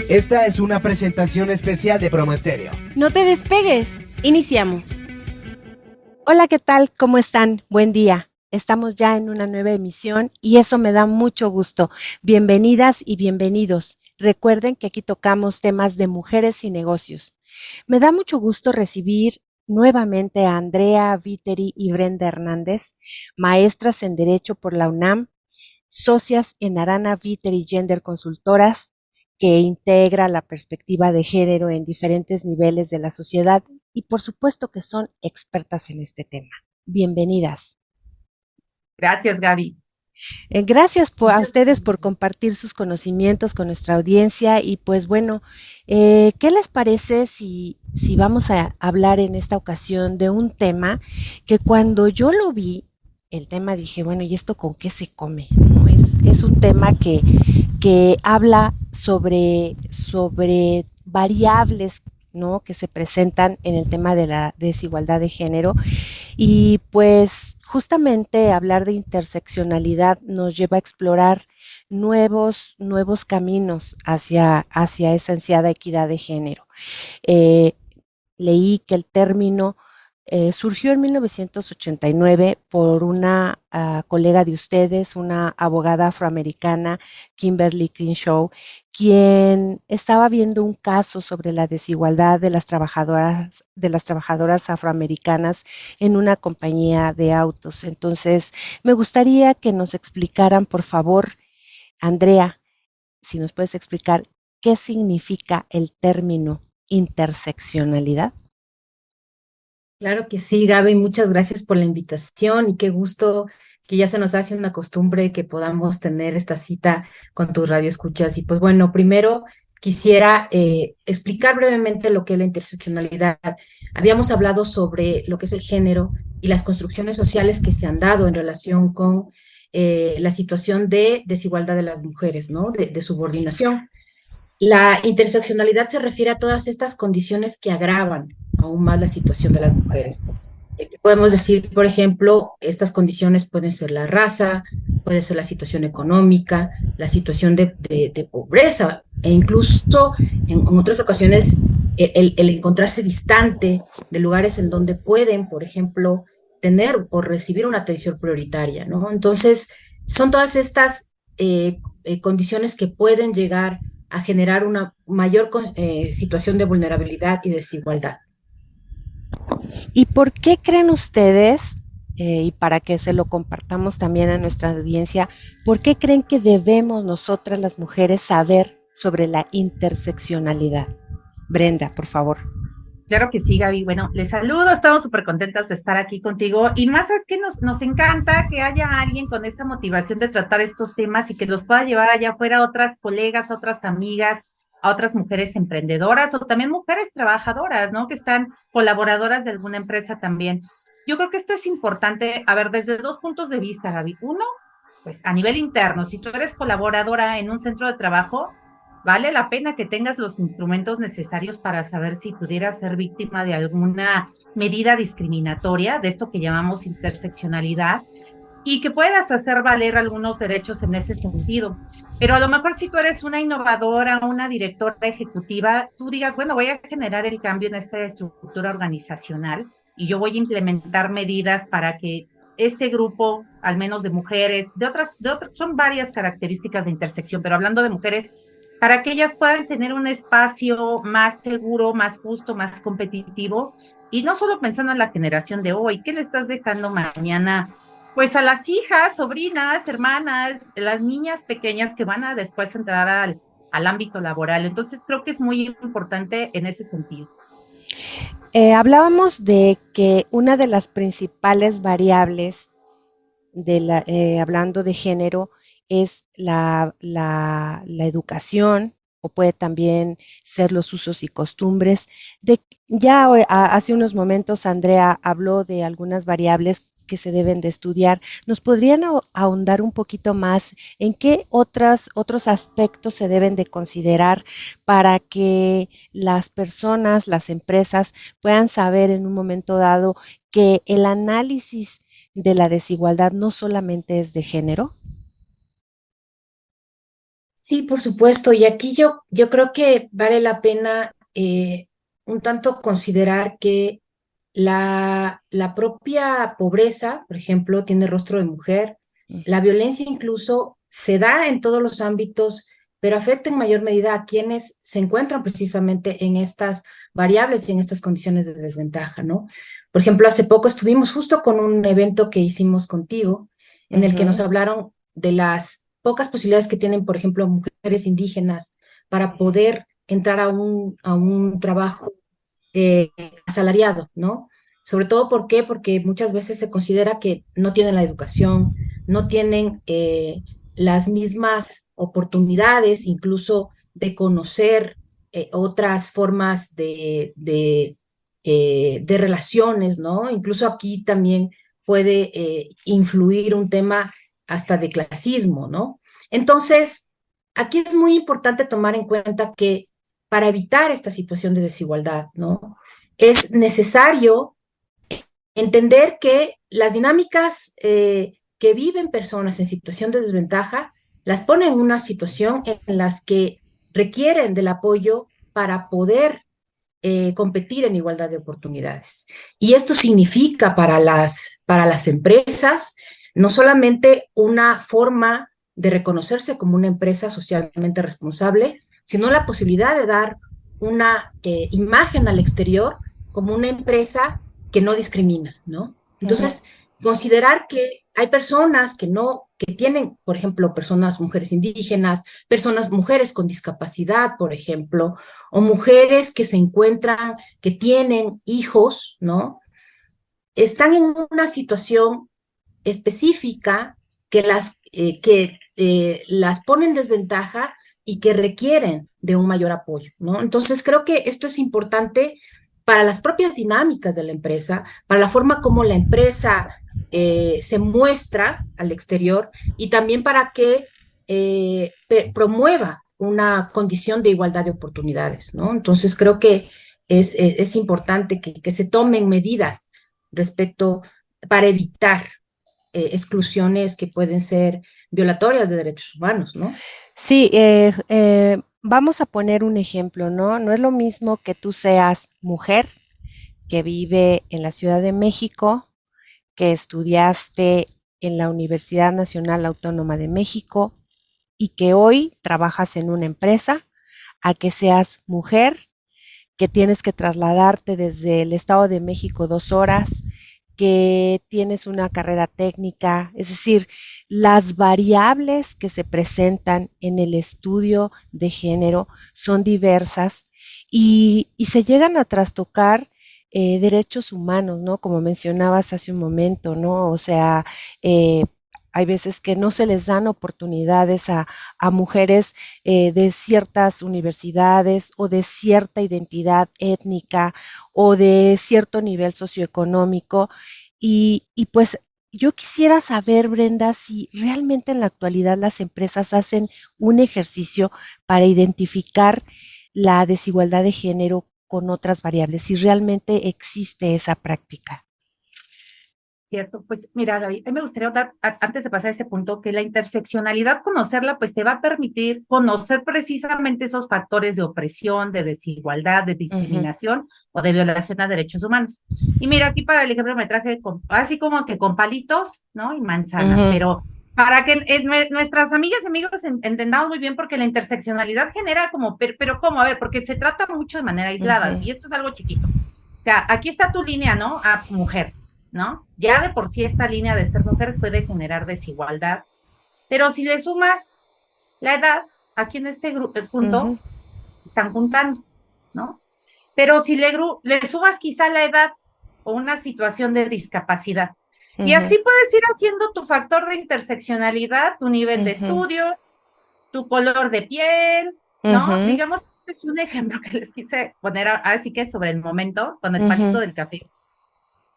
Esta es una presentación especial de Promo Estéreo. No te despegues. Iniciamos. Hola, ¿qué tal? ¿Cómo están? Buen día. Estamos ya en una nueva emisión y eso me da mucho gusto. Bienvenidas y bienvenidos. Recuerden que aquí tocamos temas de mujeres y negocios. Me da mucho gusto recibir nuevamente a Andrea Viteri y Brenda Hernández, maestras en Derecho por la UNAM, socias en Arana Viteri Gender Consultoras, que integra la perspectiva de género en diferentes niveles de la sociedad y por supuesto que son expertas en este tema. Bienvenidas. Gracias, Gaby. Gracias a ustedes por compartir sus conocimientos con nuestra audiencia y pues bueno, ¿qué les parece si vamos a hablar en esta ocasión de un tema que cuando yo lo vi, el tema dije, bueno, ¿y esto con qué se come? ¿No? Es un tema que habla sobre variables, ¿no?, que se presentan en el tema de la desigualdad de género y pues justamente hablar de interseccionalidad nos lleva a explorar nuevos caminos hacia esa ansiada equidad de género. Eh, Leí que el término surgió en 1989 por una colega de ustedes, una abogada afroamericana, Kimberly Crenshaw, quien estaba viendo un caso sobre la desigualdad de las trabajadoras afroamericanas en una compañía de autos. Entonces, me gustaría que nos explicaran, por favor, Andrea, si nos puedes explicar qué significa el término interseccionalidad. Claro que sí, Gaby, muchas gracias por la invitación y qué gusto que ya se nos hace una costumbre que podamos tener esta cita con tus radioescuchas. Y pues bueno, primero quisiera explicar brevemente lo que es la interseccionalidad. Habíamos hablado sobre lo que es el género y las construcciones sociales que se han dado en relación con la situación de desigualdad de las mujeres, ¿no? De subordinación. La interseccionalidad se refiere a todas estas condiciones que agravan aún más la situación de las mujeres. Podemos decir, por ejemplo, estas condiciones pueden ser la raza, puede ser la situación económica, la situación de pobreza e incluso en otras ocasiones el encontrarse distante de lugares en donde pueden, por ejemplo, tener o recibir una atención prioritaria, ¿no? Entonces, son todas estas condiciones que pueden llegar a generar una mayor situación de vulnerabilidad y desigualdad. ¿Y por qué creen ustedes, y para que se lo compartamos también a nuestra audiencia, por qué creen que debemos nosotras las mujeres saber sobre la interseccionalidad? Brenda, por favor. Claro que sí, Gaby. Bueno, les saludo, estamos súper contentas de estar aquí contigo y más es que nos encanta que haya alguien con esa motivación de tratar estos temas y que los pueda llevar allá afuera a otras colegas, a otras amigas, a otras mujeres emprendedoras o también mujeres trabajadoras, ¿no? Que están colaboradoras de alguna empresa también. Yo creo que esto es importante, a ver, desde dos puntos de vista, Gaby. Uno, pues a nivel interno, si tú eres colaboradora en un centro de trabajo, vale la pena que tengas los instrumentos necesarios para saber si pudieras ser víctima de alguna medida discriminatoria, de esto que llamamos interseccionalidad, y que puedas hacer valer algunos derechos en ese sentido. Pero a lo mejor si tú eres una innovadora, una directora ejecutiva, tú digas, bueno, voy a generar el cambio en esta estructura organizacional y yo voy a implementar medidas para que este grupo, al menos de mujeres, son varias características de intersección, pero hablando de mujeres, para que ellas puedan tener un espacio más seguro, más justo, más competitivo, y no solo pensando en la generación de hoy, ¿qué le estás dejando mañana? Pues a las hijas, sobrinas, hermanas, las niñas pequeñas que van a después entrar al ámbito laboral. Entonces creo que es muy importante en ese sentido. Hablábamos de que una de las principales variables hablando de género, es la educación, o puede también ser los usos y costumbres. Hace unos momentos Andrea habló de algunas variables que se deben de estudiar. ¿Nos podrían ahondar un poquito más en qué otros aspectos se deben de considerar para que las personas, las empresas puedan saber en un momento dado que el análisis de la desigualdad no solamente es de género? Sí, por supuesto. Y aquí yo creo que vale la pena un tanto considerar que la propia pobreza, por ejemplo, tiene rostro de mujer. La violencia incluso se da en todos los ámbitos, pero afecta en mayor medida a quienes se encuentran precisamente en estas variables y en estas condiciones de desventaja, ¿no? Por ejemplo, hace poco estuvimos justo con un evento que hicimos contigo, en el que nos Ujú, hablaron de las pocas posibilidades que tienen, por ejemplo, mujeres indígenas para poder entrar a un trabajo eh, asalariado, ¿no? Sobre todo, ¿por qué? Porque muchas veces se considera que no tienen la educación, no tienen las mismas oportunidades, incluso de conocer otras formas de relaciones, ¿no? Incluso aquí también puede influir un tema hasta de clasismo, ¿no? Entonces, aquí es muy importante tomar en cuenta que para evitar esta situación de desigualdad, ¿no? Es necesario entender que las dinámicas que viven personas en situación de desventaja las ponen en una situación en las que requieren del apoyo para poder competir en igualdad de oportunidades. Y esto significa para las empresas no solamente una forma de reconocerse como una empresa socialmente responsable, sino la posibilidad de dar una imagen al exterior como una empresa que no discrimina, ¿no? ujú. Entonces, considerar que hay personas que no, que tienen, por ejemplo, personas, mujeres indígenas, personas, mujeres con discapacidad, por ejemplo, o mujeres que se encuentran, que tienen hijos, ¿no? Están en una situación específica que las pone en desventaja y que requieren de un mayor apoyo, ¿no? Entonces creo que esto es importante para las propias dinámicas de la empresa, para la forma como la empresa se muestra al exterior y también para que promueva una condición de igualdad de oportunidades, ¿no? Entonces creo que es importante que se tomen medidas respecto para evitar exclusiones que pueden ser violatorias de derechos humanos, ¿no? Sí, vamos a poner un ejemplo, ¿no? No es lo mismo que tú seas mujer que vive en la Ciudad de México, que estudiaste en la Universidad Nacional Autónoma de México y que hoy trabajas en una empresa, a que seas mujer, que tienes que trasladarte desde el Estado de México 2 horas, que tienes una carrera técnica, es decir, las variables que se presentan en el estudio de género son diversas y se llegan a trastocar derechos humanos, ¿no? Como mencionabas hace un momento, ¿no? O sea, eh, hay veces que no se les dan oportunidades a mujeres de ciertas universidades o de cierta identidad étnica o de cierto nivel socioeconómico. Y pues yo quisiera saber, Brenda, si realmente en la actualidad las empresas hacen un ejercicio para identificar la desigualdad de género con otras variables, si realmente existe esa práctica. Cierto, pues mira, Gaby, a mí me gustaría dar, antes de pasar a ese punto, que la interseccionalidad, conocerla, pues te va a permitir conocer precisamente esos factores de opresión, de desigualdad, de Ujú, discriminación o de violación a derechos humanos. Y mira, aquí para el ejemplo me traje así como que con palitos, ¿no? Y manzanas, ujú, pero para que nuestras amigas y amigos entendamos muy bien, porque la interseccionalidad genera como, pero ¿cómo? A ver, porque se trata mucho de manera aislada, ujú, y esto es algo chiquito. O sea, aquí está tu línea, ¿no? A mujer, ¿no? Ya de por sí esta línea de ser mujer puede generar desigualdad, pero si le sumas la edad, aquí en este punto ujú, están juntando, ¿no? Pero si le sumas quizá la edad o una situación de discapacidad, y ujú, así puedes ir haciendo tu factor de interseccionalidad, tu nivel de ujú, estudio, tu color de piel, ¿no? ujú, Digamos, este es un ejemplo que les quise poner así que sobre el momento, con el palito ujú, del café.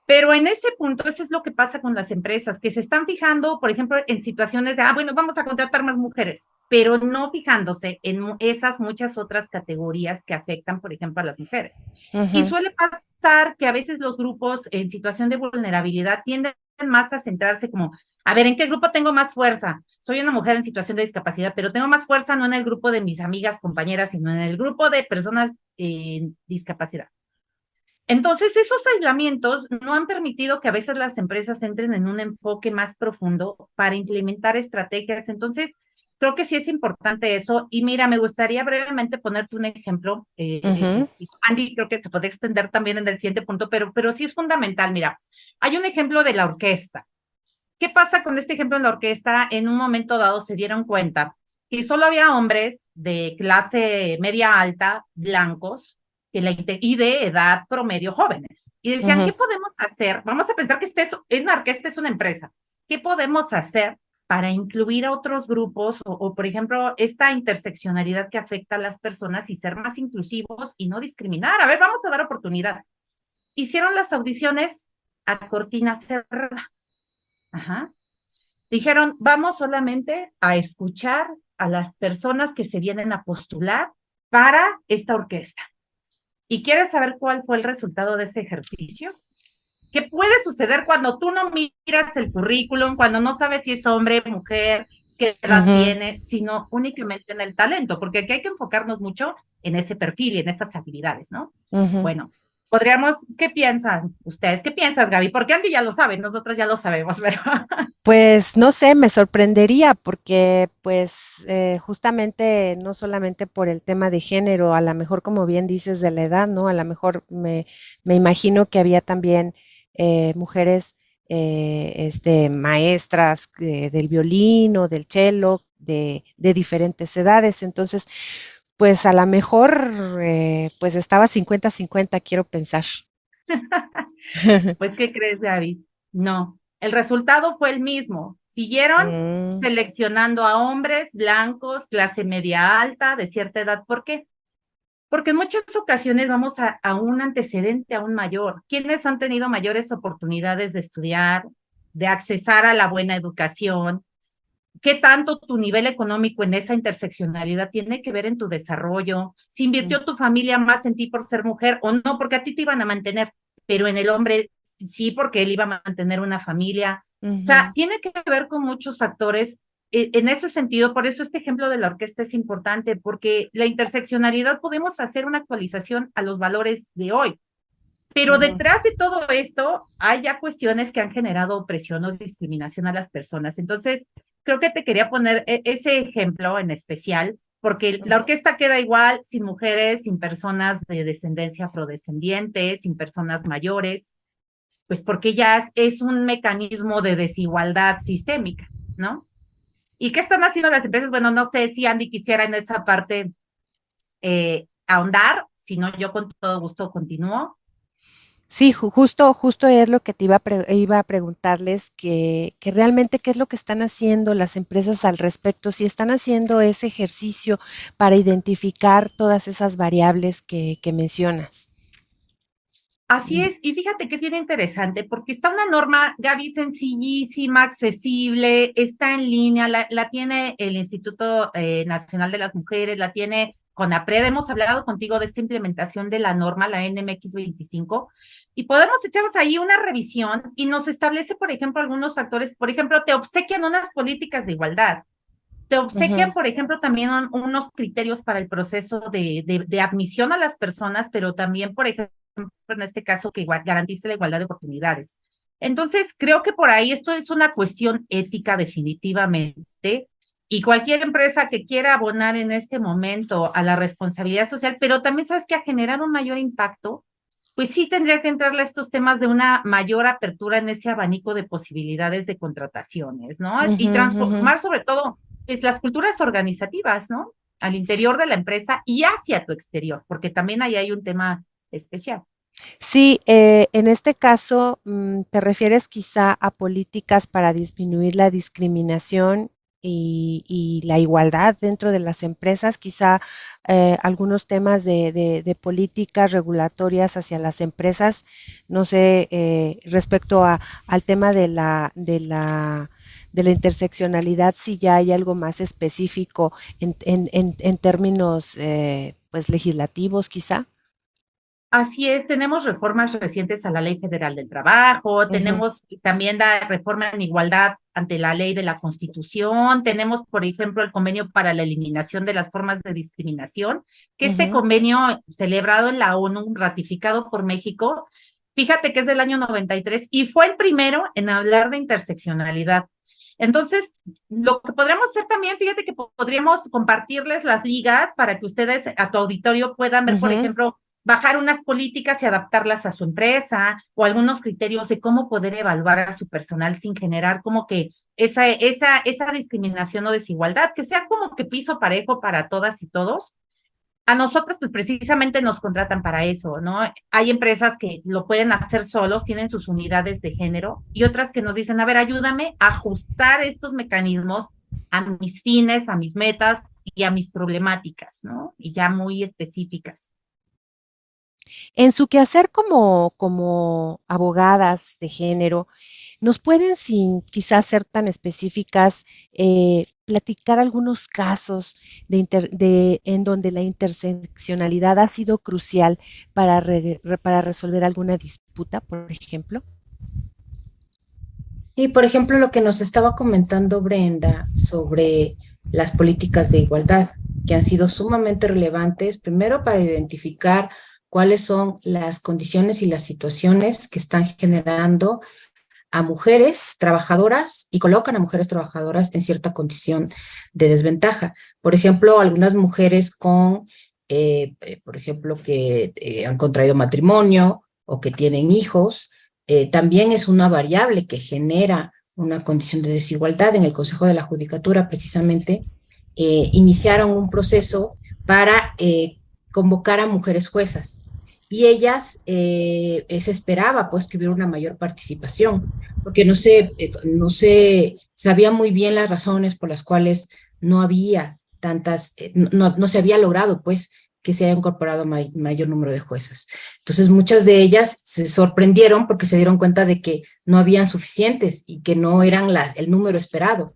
Pero en ese punto, eso es lo que pasa con las empresas, que se están fijando, por ejemplo, en situaciones de, bueno, vamos a contratar más mujeres, pero no fijándose en esas muchas otras categorías que afectan, por ejemplo, a las mujeres. Y ujú, suele pasar que a veces los grupos en situación de vulnerabilidad tienden más a centrarse como, A ver, ¿en qué grupo tengo más fuerza? Soy una mujer en situación de discapacidad, pero tengo más fuerza no en el grupo de mis amigas, compañeras, sino en el grupo de personas en discapacidad. Entonces, esos aislamientos no han permitido que a veces las empresas entren en un enfoque más profundo para implementar estrategias. Entonces, creo que sí es importante eso. Y mira, me gustaría brevemente ponerte un ejemplo. Ujú, Andy, creo que se podría extender también en el siguiente punto, pero sí es fundamental. Mira, hay un ejemplo de la orquesta. ¿Qué pasa con este ejemplo en la orquesta? En un momento dado se dieron cuenta que solo había hombres de clase media alta, blancos, y de edad promedio jóvenes. Y decían, ujú. ¿qué podemos hacer? Vamos a pensar que una orquesta es una empresa. ¿Qué podemos hacer para incluir a otros grupos por ejemplo, esta interseccionalidad que afecta a las personas y ser más inclusivos y no discriminar? A ver, vamos a dar oportunidad. Hicieron las audiciones a cortina cerrada. Ajá. Dijeron, vamos solamente a escuchar a las personas que se vienen a postular para esta orquesta. ¿Y quieres saber cuál fue el resultado de ese ejercicio? ¿Qué puede suceder cuando tú no miras el currículum, cuando no sabes si es hombre, mujer, qué edad Ujú, tiene, sino únicamente en el talento? Porque aquí hay que enfocarnos mucho en ese perfil y en esas habilidades, ¿no? ujú. Bueno, ¿qué piensan ustedes? ¿Qué piensas, Gaby? Porque Andy ya lo sabe, nosotros ya lo sabemos, pero Pues no sé, me sorprendería porque pues justamente no solamente por el tema de género, a lo mejor como bien dices de la edad, ¿no? A lo mejor me imagino que había también mujeres maestras del violín o del cello de diferentes edades. Entonces, pues a lo mejor pues estaba 50-50, quiero pensar. pues, ¿qué crees, Gaby? No, el resultado fue el mismo. Siguieron Mm, seleccionando a hombres blancos, clase media alta, de cierta edad. ¿Por qué? Porque en muchas ocasiones vamos a un antecedente aún mayor. ¿Quiénes han tenido mayores oportunidades de estudiar, de accesar a la buena educación? ¿Qué tanto tu nivel económico en esa interseccionalidad tiene que ver en tu desarrollo? Si mm, invirtió tu familia más en ti por ser mujer o no, porque a ti te iban a mantener, pero en el hombre sí, porque él iba a mantener una familia. O sea, ujú, tiene que ver con muchos factores. En ese sentido, por eso este ejemplo de la orquesta es importante, porque la interseccionalidad podemos hacer una actualización a los valores de hoy. Pero ujú. detrás de todo esto hay ya cuestiones que han generado opresión o discriminación a las personas. Entonces, creo que te quería poner ese ejemplo en especial, porque la orquesta queda igual sin mujeres, sin personas de descendencia afrodescendiente, sin personas mayores, pues porque ya es un mecanismo de desigualdad sistémica, ¿no? ¿Y qué están haciendo las empresas? Bueno, no sé si Andy quisiera en esa parte ahondar, si no, yo con todo gusto continúo. Sí, justo es lo que te iba a preguntarles, que realmente qué es lo que están haciendo las empresas al respecto, si están haciendo ese ejercicio para identificar todas esas variables que mencionas. Así es, y fíjate que es bien interesante porque está una norma, Gaby, sencillísima, accesible, está en línea, la tiene el Instituto Nacional de las Mujeres, la tiene CONAPRED, hemos hablado contigo de esta implementación de la norma, la NMX 25, y podemos echarnos ahí una revisión y nos establece, por ejemplo, algunos factores, por ejemplo, te obsequian unas políticas de igualdad, te obsequian, Ujú, por ejemplo, también unos criterios para el proceso de admisión a las personas, pero también, por ejemplo, en este caso, que garantice la igualdad de oportunidades. Entonces, creo que por ahí esto es una cuestión ética definitivamente, y cualquier empresa que quiera abonar en este momento a la responsabilidad social, pero también sabes que a generar un mayor impacto, pues sí tendría que entrarle a estos temas de una mayor apertura en ese abanico de posibilidades de contrataciones, ¿no? Y ujú, ujú. transformar sobre todo pues, las culturas organizativas, ¿no? Al interior de la empresa y hacia tu exterior, porque también ahí hay un tema especial. Sí, en este caso, ¿te refieres quizá a políticas para disminuir la discriminación y la igualdad dentro de las empresas? Quizá algunos temas de políticas regulatorias hacia las empresas, no sé, respecto al tema de la interseccionalidad, si ya hay algo más específico en términos pues legislativos, quizá. Así es, tenemos reformas recientes a la Ley Federal del Trabajo, Ujú, tenemos también la reforma en igualdad ante la ley de la Constitución. Tenemos, por ejemplo, el convenio para la eliminación de las formas de discriminación, que este convenio celebrado en la ONU, ratificado por México, fíjate que es del año 93 y fue el primero en hablar de interseccionalidad. Entonces, lo que podríamos hacer también, fíjate que podríamos compartirles las ligas para que ustedes a tu auditorio puedan ver, por ejemplo, bajar unas políticas y adaptarlas a su empresa o algunos criterios de cómo poder evaluar a su personal sin generar como que esa discriminación o desigualdad, que sea como que piso parejo para todas y todos. A nosotros, pues precisamente nos contratan para eso, ¿no? Hay empresas que lo pueden hacer solos, tienen sus unidades de género, y otras que nos dicen, a ver, ayúdame a ajustar estos mecanismos a mis fines, a mis metas y a mis problemáticas, ¿no? Y ya muy específicas. En su quehacer como abogadas de género, ¿nos pueden, sin quizás ser tan específicas, platicar algunos casos en donde la interseccionalidad ha sido crucial para resolver alguna disputa, por ejemplo? Sí, por ejemplo, lo que nos estaba comentando Brenda sobre las políticas de igualdad, que han sido sumamente relevantes, primero para identificar cuáles son las condiciones y las situaciones que están generando a mujeres trabajadoras y colocan a mujeres trabajadoras en cierta condición de desventaja. Por ejemplo, algunas mujeres por ejemplo, que han contraído matrimonio o que tienen hijos, también es una variable que genera una condición de desigualdad. En el Consejo de la Judicatura, precisamente, iniciaron un proceso para convocar a mujeres juezas. Y ellas se esperaba pues que hubiera una mayor participación, porque no se sabía muy bien las razones por las cuales no había no se había logrado pues que se haya incorporado mayor número de juezas. Entonces muchas de ellas se sorprendieron porque se dieron cuenta de que no habían suficientes y que no eran el número esperado.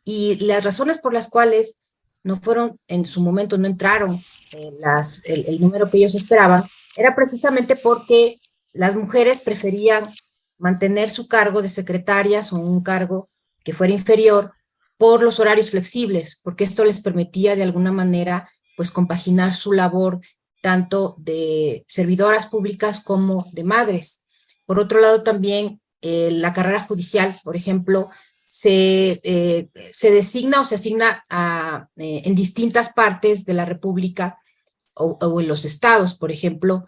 Y las razones por las cuales no fueron, en su momento no entraron el número que ellos esperaban, era precisamente porque las mujeres preferían mantener su cargo de secretarias o un cargo que fuera inferior por los horarios flexibles, porque esto les permitía de alguna manera pues compaginar su labor tanto de servidoras públicas como de madres. Por otro lado también la carrera judicial, por ejemplo, se designa o se asigna en distintas partes de la República o en los estados, por ejemplo,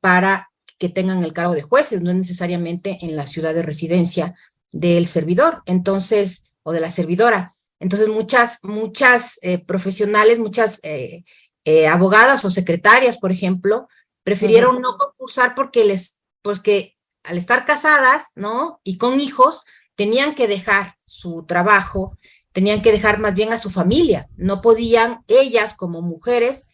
para que tengan el cargo de jueces, no es necesariamente en la ciudad de residencia del servidor, entonces, o de la servidora. Entonces, muchas profesionales, muchas abogadas o secretarias, por ejemplo, prefirieron no concursar porque al estar casadas, ¿no? Y con hijos, tenían que dejar su trabajo, tenían que dejar más bien a su familia, no podían ellas como mujeres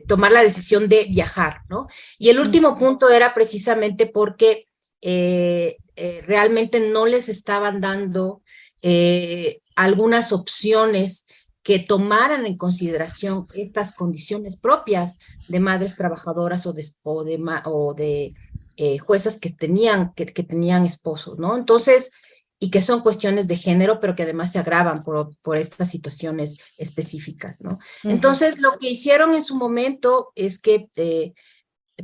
tomar la decisión de viajar, ¿no? Y el último punto era precisamente porque realmente no les estaban dando algunas opciones que tomaran en consideración estas condiciones propias de madres trabajadoras o de juezas que tenían esposos, ¿no? Entonces, y que son cuestiones de género, pero que además se agravan por estas situaciones específicas, ¿no? Entonces, lo que hicieron en su momento es que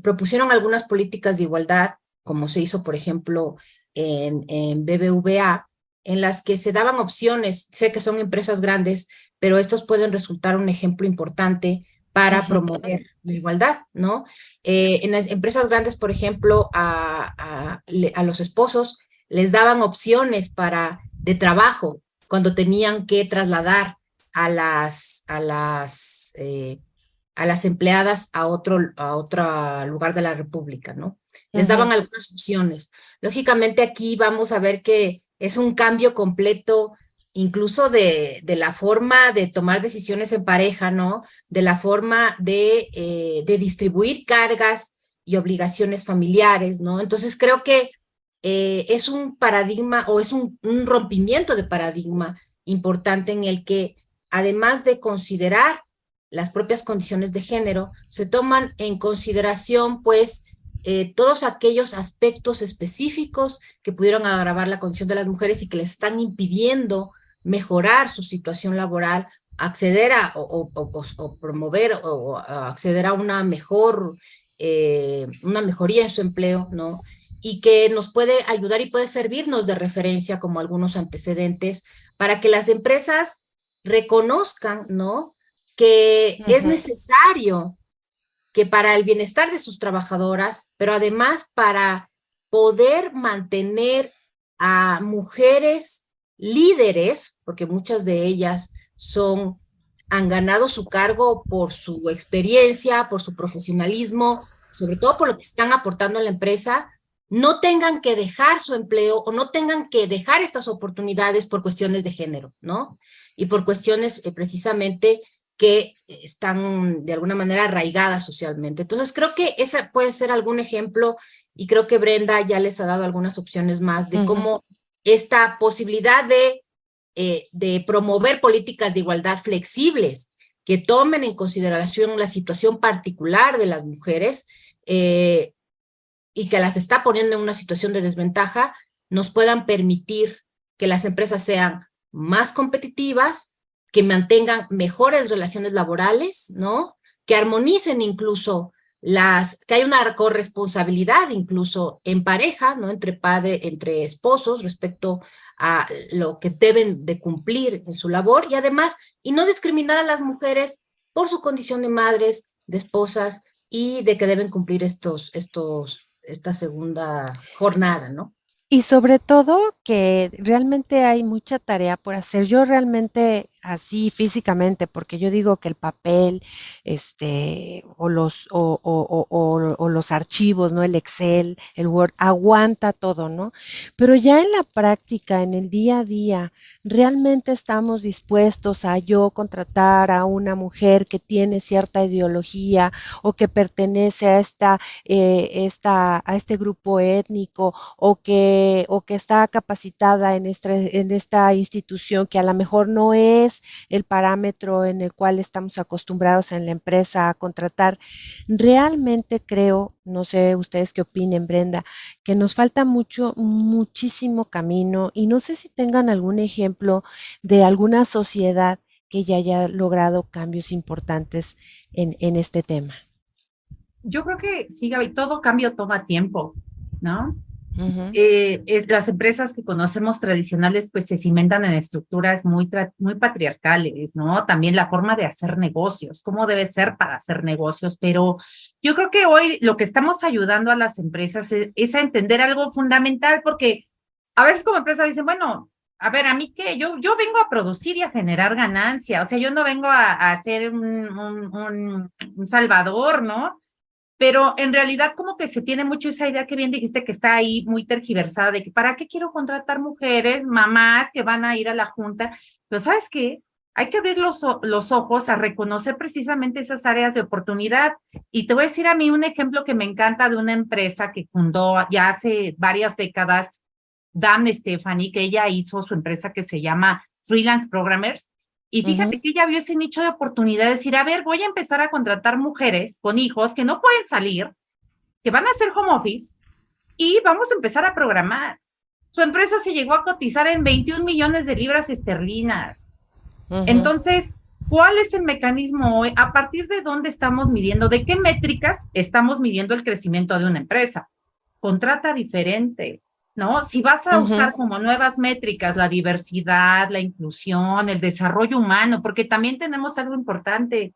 propusieron algunas políticas de igualdad, como se hizo, por ejemplo, en BBVA, en las que se daban opciones. Sé que son empresas grandes, pero estos pueden resultar un ejemplo importante para promover la igualdad, ¿no? En las empresas grandes, por ejemplo, a los esposos les daban opciones de trabajo cuando tenían que trasladar a las empleadas a otro lugar de la República, ¿no? Les daban algunas opciones. Lógicamente aquí vamos a ver que es un cambio completo, incluso de la forma de tomar decisiones en pareja, ¿no? De la forma de distribuir cargas y obligaciones familiares, ¿no? Entonces creo que es un paradigma o es un rompimiento de paradigma importante en el que, además de considerar las propias condiciones de género, se toman en consideración, pues, todos aquellos aspectos específicos que pudieron agravar la condición de las mujeres y que les están impidiendo mejorar su situación laboral, acceder a o promover o acceder a una mejoría en su empleo, ¿no? Y que nos puede ayudar y puede servirnos de referencia como algunos antecedentes para que las empresas reconozcan, ¿no? Que es necesario que para el bienestar de sus trabajadoras, pero además para poder mantener a mujeres líderes, porque muchas de ellas han ganado su cargo por su experiencia, por su profesionalismo, sobre todo por lo que están aportando a la empresa, no tengan que dejar su empleo o no tengan que dejar estas oportunidades por cuestiones de género, ¿no? Y por cuestiones precisamente que están de alguna manera arraigadas socialmente. Entonces creo que ese puede ser algún ejemplo y creo que Brenda ya les ha dado algunas opciones más de cómo esta posibilidad de promover políticas de igualdad flexibles que tomen en consideración la situación particular de las mujeres y que las está poniendo en una situación de desventaja, nos puedan permitir que las empresas sean más competitivas, que mantengan mejores relaciones laborales, ¿no? Que armonicen incluso que hay una corresponsabilidad incluso en pareja, ¿no? Entre esposos respecto a lo que deben de cumplir en su labor y además, y no discriminar a las mujeres por su condición de madres, de esposas y de que deben cumplir esta segunda jornada, ¿no? Y sobre todo que realmente hay mucha tarea por hacer. Yo realmente así físicamente, porque yo digo que el papel, o los archivos, ¿no? El Excel, el Word, aguanta todo, ¿no? Pero ya en la práctica, en el día a día, realmente estamos dispuestos a yo contratar a una mujer que tiene cierta ideología o que pertenece a a este grupo étnico o que está capacitada en esta institución que a lo mejor no es el parámetro en el cual estamos acostumbrados en la empresa a contratar. Realmente creo, no sé ustedes qué opinen, Brenda, que nos falta muchísimo camino y no sé si tengan algún ejemplo de alguna sociedad que ya haya logrado cambios importantes en este tema. Yo creo que sí, Gaby, todo cambio toma tiempo, ¿no? Las empresas que conocemos tradicionales pues se cimentan en estructuras muy patriarcales, ¿no? También la forma de hacer negocios, cómo debe ser para hacer negocios, pero yo creo que hoy lo que estamos ayudando a las empresas es a entender algo fundamental, porque a veces como empresa dicen, bueno, a ver, ¿a mí qué? Yo vengo a producir y a generar ganancia, o sea, yo no vengo a ser un salvador, ¿no? Pero en realidad como que se tiene mucho esa idea que bien dijiste que está ahí muy tergiversada de que ¿para qué quiero contratar mujeres, mamás que van a ir a la junta? Pero ¿sabes qué? Hay que abrir los ojos a reconocer precisamente esas áreas de oportunidad. Y te voy a decir a mí un ejemplo que me encanta de una empresa que fundó ya hace varias décadas, Dan Stephanie, que ella hizo su empresa que se llama Freelance Programmers. Y fíjate que ella vio ese nicho de oportunidad de decir, a ver, voy a empezar a contratar mujeres con hijos que no pueden salir, que van a hacer home office, y vamos a empezar a programar. Su empresa se llegó a cotizar en 21 millones de libras esterlinas. Entonces, ¿cuál es el mecanismo hoy? ¿A partir de dónde estamos midiendo? ¿De qué métricas estamos midiendo el crecimiento de una empresa? Contrata diferente, ¿no? Si vas a usar como nuevas métricas la diversidad, la inclusión, el desarrollo humano, porque también tenemos algo importante.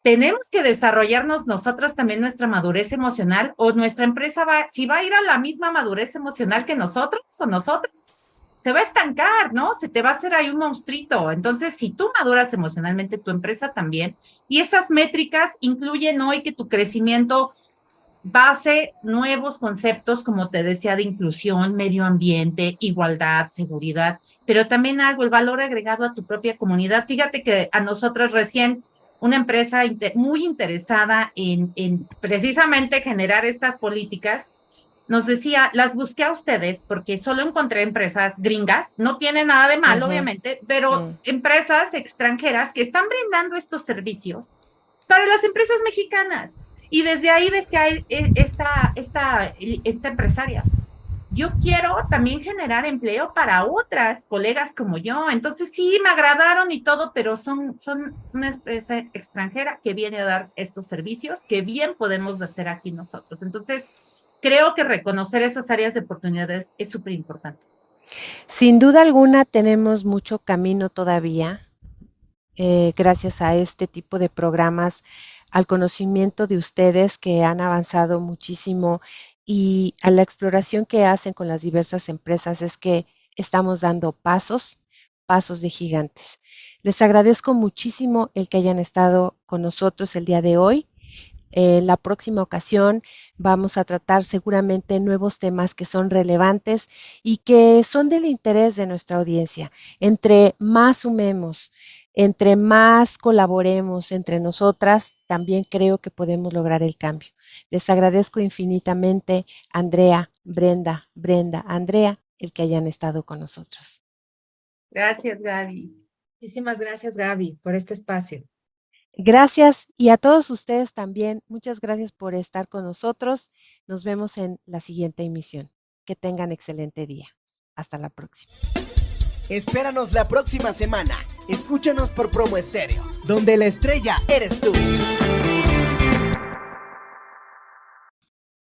Tenemos que desarrollarnos nosotras también nuestra madurez emocional, o nuestra empresa si va a ir a la misma madurez emocional que nosotros o nosotras, se va a estancar, ¿no? Se te va a hacer ahí un monstruito. Entonces, si tú maduras emocionalmente, tu empresa también, y esas métricas incluyen hoy que tu crecimiento base nuevos conceptos, como te decía, de inclusión, medio ambiente, igualdad, seguridad, pero también algo, el valor agregado a tu propia comunidad. Fíjate que a nosotros recién una empresa muy interesada en precisamente generar estas políticas, nos decía, las busqué a ustedes porque solo encontré empresas gringas, no tiene nada de mal, obviamente, pero empresas extranjeras que están brindando estos servicios para las empresas mexicanas. Y desde ahí decía esta empresaria, yo quiero también generar empleo para otras colegas como yo. Entonces sí, me agradaron y todo, pero son una empresa extranjera que viene a dar estos servicios que bien podemos hacer aquí nosotros. Entonces, creo que reconocer esas áreas de oportunidades es súper importante. Sin duda alguna tenemos mucho camino todavía, gracias a este tipo de programas, al conocimiento de ustedes que han avanzado muchísimo y a la exploración que hacen con las diversas empresas es que estamos dando pasos de gigantes. Les agradezco muchísimo el que hayan estado con nosotros el día de hoy. La próxima ocasión vamos a tratar seguramente nuevos temas que son relevantes y que son del interés de nuestra audiencia. Entre más sumemos, entre más colaboremos entre nosotras, también creo que podemos lograr el cambio. Les agradezco infinitamente, Andrea, Brenda, Andrea, el que hayan estado con nosotros. Gracias, Gaby. Muchísimas gracias, Gaby, por este espacio. Gracias y a todos ustedes también. Muchas gracias por estar con nosotros. Nos vemos en la siguiente emisión. Que tengan excelente día. Hasta la próxima. Espéranos la próxima semana. Escúchanos por Promo Estéreo, donde la estrella eres tú.